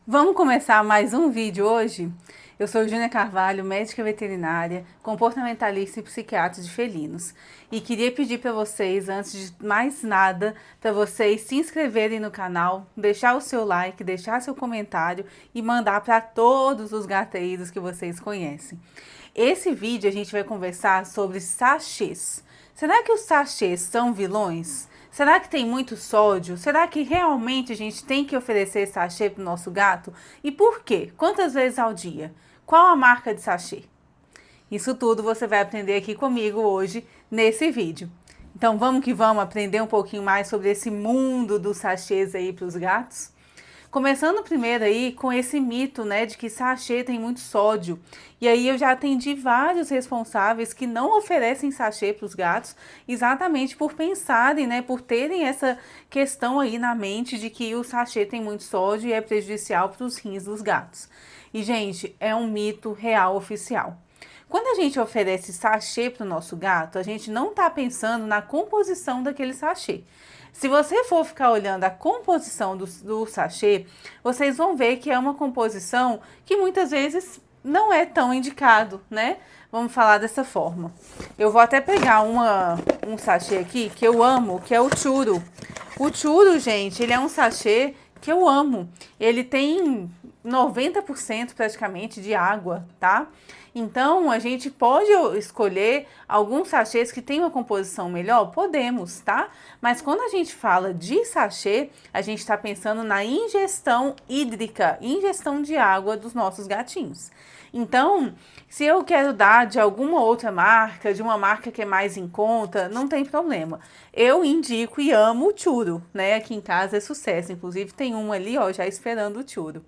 Vamos começar mais um vídeo hoje? Eu sou Júnia Carvalho, médica veterinária, comportamentalista e psiquiatra de felinos. E queria pedir para vocês, antes de mais nada, para vocês se inscreverem no canal, deixar o seu like, deixar seu comentário e mandar para todos os gateiros que vocês conhecem. Esse vídeo a gente vai conversar sobre sachês. Será que os sachês são vilões? Será que tem muito sódio? Será que realmente a gente tem que oferecer sachê para o nosso gato? E por quê? Quantas vezes ao dia? Qual a marca de sachê? Isso tudo você vai aprender aqui comigo hoje nesse vídeo. Então vamos que vamos aprender um pouquinho mais sobre esse mundo dos sachês aí para os gatos? Começando primeiro aí com esse mito, né, de que sachê tem muito sódio. E aí eu já atendi vários responsáveis que não oferecem sachê para os gatos, exatamente por pensarem, né, por terem essa questão aí na mente de que o sachê tem muito sódio e é prejudicial para os rins dos gatos. E, gente, é um mito real oficial. Quando a gente oferece sachê para o nosso gato, a gente não está pensando na composição daquele sachê. Se você for ficar olhando a composição do sachê, vocês vão ver que é uma composição que muitas vezes não é tão indicado, né? Vamos falar dessa forma. Eu vou até pegar um sachê aqui que eu amo, que é o churro. O churro, gente, ele é um sachê que eu amo. Ele tem 90% praticamente de água, tá? Então, a gente pode escolher alguns sachês que têm uma composição melhor? Podemos, tá? Mas quando a gente fala de sachê, a gente está pensando na ingestão hídrica, ingestão de água dos nossos gatinhos. Então, se eu quero dar de alguma outra marca, de uma marca que é mais em conta, não tem problema. Eu indico e amo o churro, né? Aqui em casa é sucesso. Inclusive, tem um ali, ó, já esperando o churro.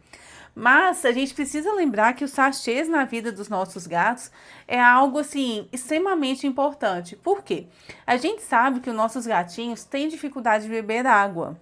Mas a gente precisa lembrar que os sachês na vida dos nossos gatos é algo assim extremamente importante. Por quê? A gente sabe que os nossos gatinhos têm dificuldade de beber água,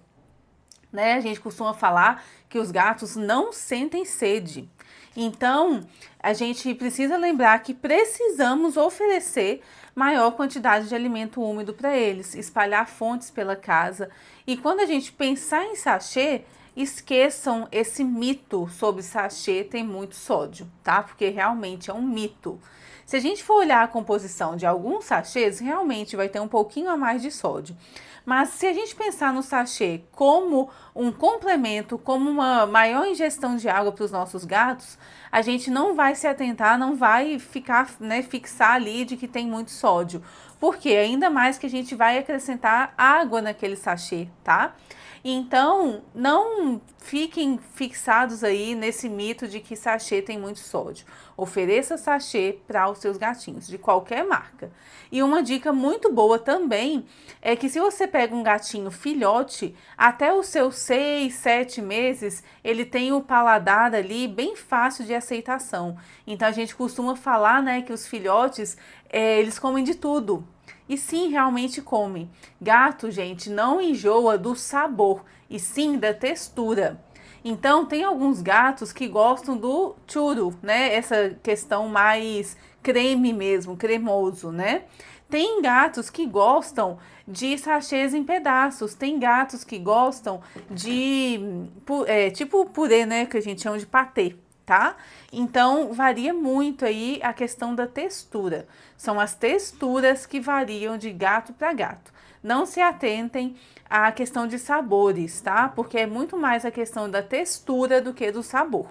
né? A gente costuma falar que os gatos não sentem sede. Então, a gente precisa lembrar que precisamos oferecer maior quantidade de alimento úmido para eles, espalhar fontes pela casa. E quando a gente pensar em sachê, esqueçam esse mito sobre sachê tem muito sódio, tá? Porque realmente é um mito. Se a gente for olhar a composição de alguns sachês, realmente vai ter um pouquinho a mais de sódio. Mas se a gente pensar no sachê como um complemento, como uma maior ingestão de água para os nossos gatos, a gente não vai se atentar, não vai ficar, né, fixar ali de que tem muito sódio. Porque ainda mais que a gente vai acrescentar água naquele sachê, tá? Então, não fiquem fixados aí nesse mito de que sachê tem muito sódio. Ofereça sachê para os seus gatinhos, de qualquer marca. E uma dica muito boa também é que se você pega um gatinho filhote, até os seus 6, 7 meses, ele tem o paladar ali bem fácil de aceitação. Então, a gente costuma falar, né, que os filhotes, eles comem de tudo. E sim, realmente comem. Gato, gente, não enjoa do sabor, e sim da textura. Então, tem alguns gatos que gostam do churro, né? Essa questão mais creme mesmo, cremoso, né? Tem gatos que gostam de sachês em pedaços. Tem gatos que gostam de, tipo purê, né? Que a gente chama de patê, tá? Então, varia muito aí a questão da textura. São as texturas que variam de gato para gato. Não se atentem à questão de sabores, tá? Porque é muito mais a questão da textura do que do sabor.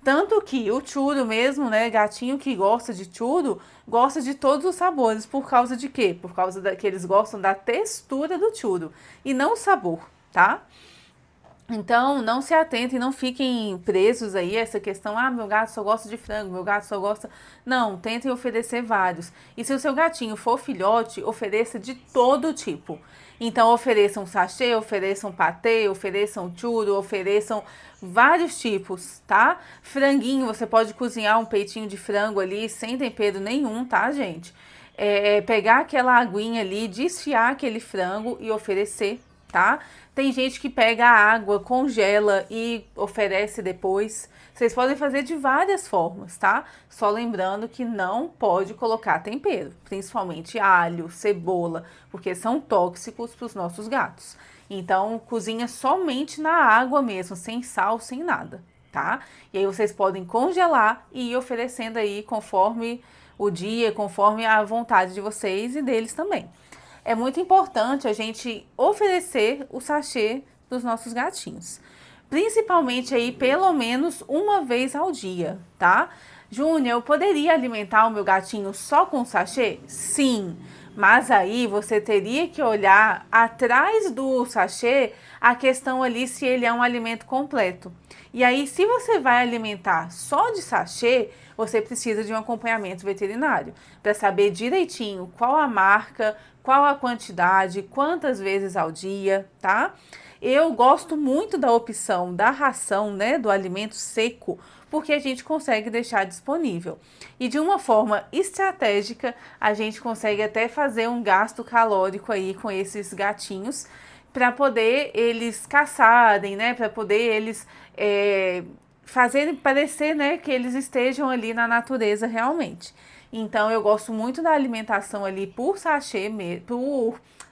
Tanto que o churro mesmo, né, gatinho que gosta de churro, gosta de todos os sabores. Por causa de quê? Por causa que eles gostam da textura do churro e não o sabor, tá? Então, não se atentem, não fiquem presos aí a essa questão, ah, meu gato só gosta de frango, meu gato só gosta... Não, tentem oferecer vários. E se o seu gatinho for filhote, ofereça de todo tipo. Então, ofereçam sachê, ofereçam patê, ofereçam churro, ofereçam vários tipos, tá? Franguinho, você pode cozinhar um peitinho de frango ali sem tempero nenhum, tá, gente? Pegar aquela aguinha ali, desfiar aquele frango e oferecer, tá? Tem gente que pega a água, congela e oferece depois. Vocês podem fazer de várias formas, tá? Só lembrando que não pode colocar tempero, principalmente alho, cebola, porque são tóxicos para os nossos gatos. Então, cozinha somente na água mesmo, sem sal, sem nada. tá? E aí vocês podem congelar e ir oferecendo aí conforme o dia, conforme a vontade de vocês e deles também. É muito importante a gente oferecer o sachê dos nossos gatinhos. Principalmente aí pelo menos uma vez ao dia, tá? Júnior, eu poderia alimentar o meu gatinho só com sachê? Sim, mas aí você teria que olhar atrás do sachê a questão ali se ele é um alimento completo. E aí, se você vai alimentar só de sachê, você precisa de um acompanhamento veterinário para saber direitinho qual a marca, qual a quantidade, quantas vezes ao dia, tá? Eu gosto muito da opção da ração, né, do alimento seco, porque a gente consegue deixar disponível. E de uma forma estratégica, a gente consegue até fazer um gasto calórico aí com esses gatinhos, para poder eles caçarem, né, para poder eles fazerem parecer, né, que eles estejam ali na natureza realmente. Então eu gosto muito da alimentação ali por sachê,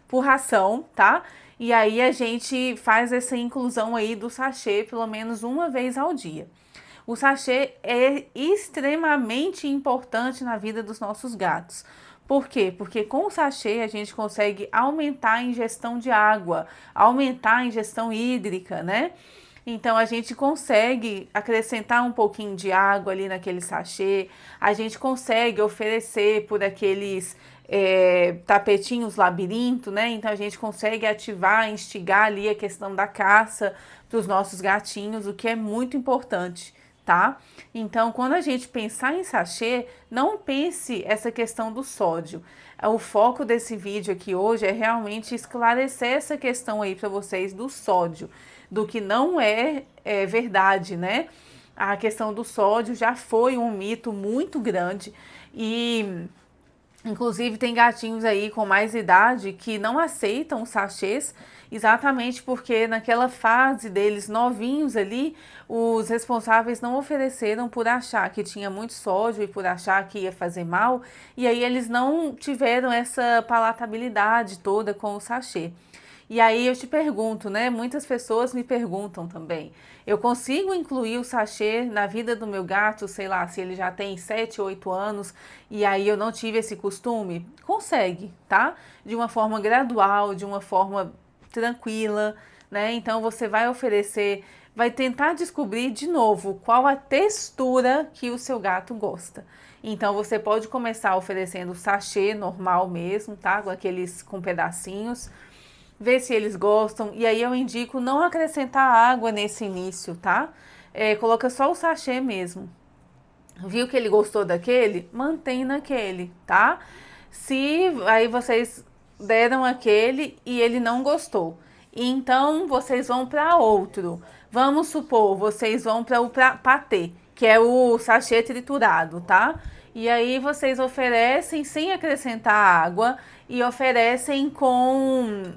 por ração, tá? E aí a gente faz essa inclusão aí do sachê pelo menos uma vez ao dia. O sachê é extremamente importante na vida dos nossos gatos. Por quê? Porque com o sachê a gente consegue aumentar a ingestão de água, aumentar a ingestão hídrica, né? Então a gente consegue acrescentar um pouquinho de água ali naquele sachê, a gente consegue oferecer por aqueles tapetinhos labirinto, né? Então a gente consegue ativar, instigar ali a questão da caça para os nossos gatinhos, o que é muito importante, tá? Então, quando a gente pensar em sachê, não pense essa questão do sódio. O foco desse vídeo aqui hoje é realmente esclarecer essa questão aí para vocês do sódio, do que não é verdade, né? A questão do sódio já foi um mito muito grande e inclusive tem gatinhos aí com mais idade que não aceitam os sachês, exatamente porque naquela fase deles novinhos ali, os responsáveis não ofereceram por achar que tinha muito sódio e por achar que ia fazer mal, e aí eles não tiveram essa palatabilidade toda com o sachê. E aí eu te pergunto, né? Muitas pessoas me perguntam também. Eu consigo incluir o sachê na vida do meu gato, sei lá, se ele já tem 7, 8 anos e aí eu não tive esse costume? Consegue, tá? De uma forma gradual, de uma forma tranquila, né? Então você vai oferecer, vai tentar descobrir de novo qual a textura que o seu gato gosta. Então você pode começar oferecendo sachê normal mesmo, tá? Com pedacinhos. Ver se eles gostam, e aí eu indico não acrescentar água nesse início, tá? Coloca só o sachê mesmo. Viu que ele gostou daquele? Mantém naquele, tá? Se aí vocês deram aquele e ele não gostou, então vocês vão para outro. Vamos supor, vocês vão para o patê, que é o sachê triturado, tá? E aí vocês oferecem sem acrescentar água e oferecem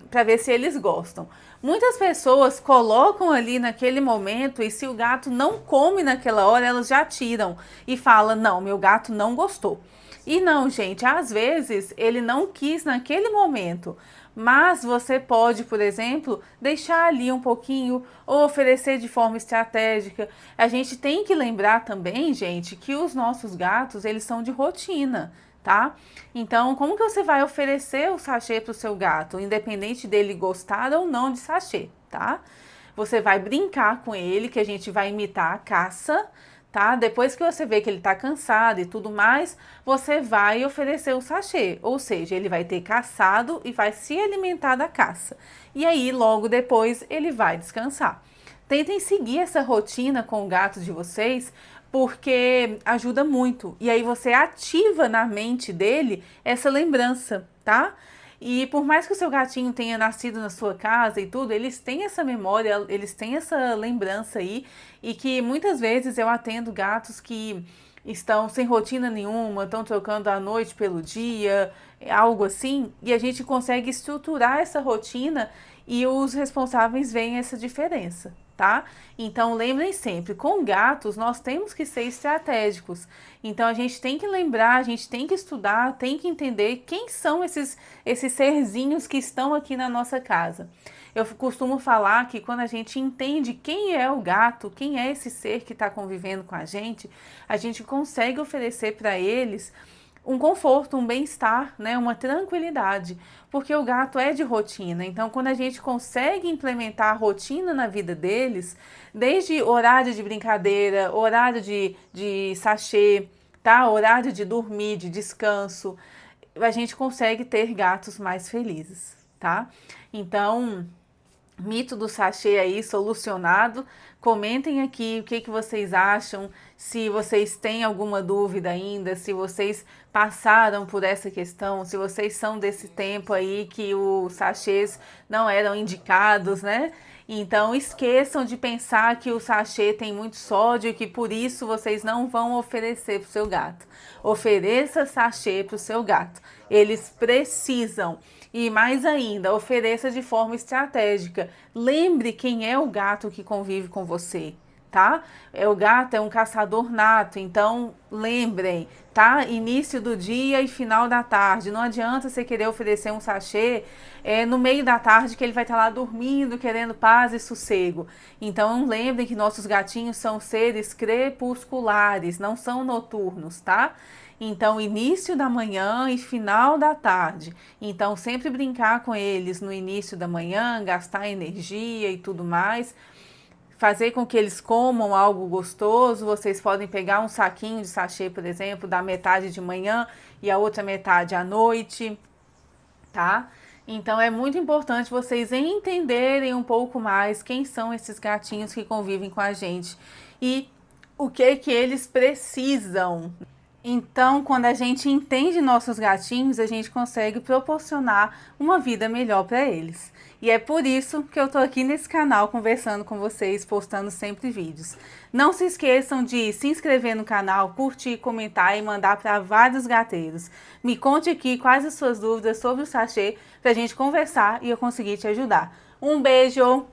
para ver se eles gostam. Muitas pessoas colocam ali naquele momento e se o gato não come naquela hora, elas já tiram e falam: "Não, meu gato não gostou". E não, gente, às vezes ele não quis naquele momento, mas você pode, por exemplo, deixar ali um pouquinho ou oferecer de forma estratégica. A gente tem que lembrar também, gente, que os nossos gatos, eles são de rotina, tá? Então, como que você vai oferecer o sachê para o seu gato, independente dele gostar ou não de sachê, tá? Você vai brincar com ele, que a gente vai imitar a caça, tá? Depois que você vê que ele tá cansado e tudo mais, você vai oferecer o sachê, ou seja, ele vai ter caçado e vai se alimentar da caça. E aí, logo depois, ele vai descansar. Tentem seguir essa rotina com o gato de vocês, porque ajuda muito. E aí você ativa na mente dele essa lembrança, tá? E por mais que o seu gatinho tenha nascido na sua casa e tudo, eles têm essa memória, eles têm essa lembrança aí, e que muitas vezes eu atendo gatos que estão sem rotina nenhuma, estão trocando a noite pelo dia, algo assim, e a gente consegue estruturar essa rotina e os responsáveis veem essa diferença, tá? Então lembrem sempre, com gatos nós temos que ser estratégicos. Então a gente tem que lembrar, a gente tem que estudar, tem que entender quem são esses serzinhos que estão aqui na nossa casa. Eu costumo falar que quando a gente entende quem é o gato, quem é esse ser que está convivendo com a gente consegue oferecer para eles um conforto, um bem-estar, né, uma tranquilidade, porque o gato é de rotina. Então, quando a gente consegue implementar a rotina na vida deles, desde horário de brincadeira, horário de sachê, tá? Horário de dormir, de descanso, a gente consegue ter gatos mais felizes, tá? Então, mito do sachê aí solucionado. Comentem aqui o que vocês acham, se vocês têm alguma dúvida ainda, se vocês passaram por essa questão, se vocês são desse tempo aí que os sachês não eram indicados, né? Então esqueçam de pensar que o sachê tem muito sódio e que por isso vocês não vão oferecer para o seu gato. Ofereça sachê para o seu gato. Eles precisam. E mais ainda, ofereça de forma estratégica. Lembre quem é o gato que convive com você, tá? O gato é um caçador nato, então lembrem, tá? Início do dia e final da tarde. Não adianta você querer oferecer um sachê no meio da tarde que ele vai estar lá dormindo, querendo paz e sossego. Então lembrem que nossos gatinhos são seres crepusculares, não são noturnos, tá? Então, início da manhã e final da tarde. Então, sempre brincar com eles no início da manhã, gastar energia e tudo mais. Fazer com que eles comam algo gostoso. Vocês podem pegar um saquinho de sachê, por exemplo, da metade de manhã e a outra metade à noite, tá? Então, é muito importante vocês entenderem um pouco mais quem são esses gatinhos que convivem com a gente e o que eles precisam. Então, quando a gente entende nossos gatinhos, a gente consegue proporcionar uma vida melhor para eles. E é por isso que eu tô aqui nesse canal conversando com vocês, postando sempre vídeos. Não se esqueçam de se inscrever no canal, curtir, comentar e mandar para vários gateiros. Me conte aqui quais as suas dúvidas sobre o sachê para a gente conversar e eu conseguir te ajudar. Um beijo!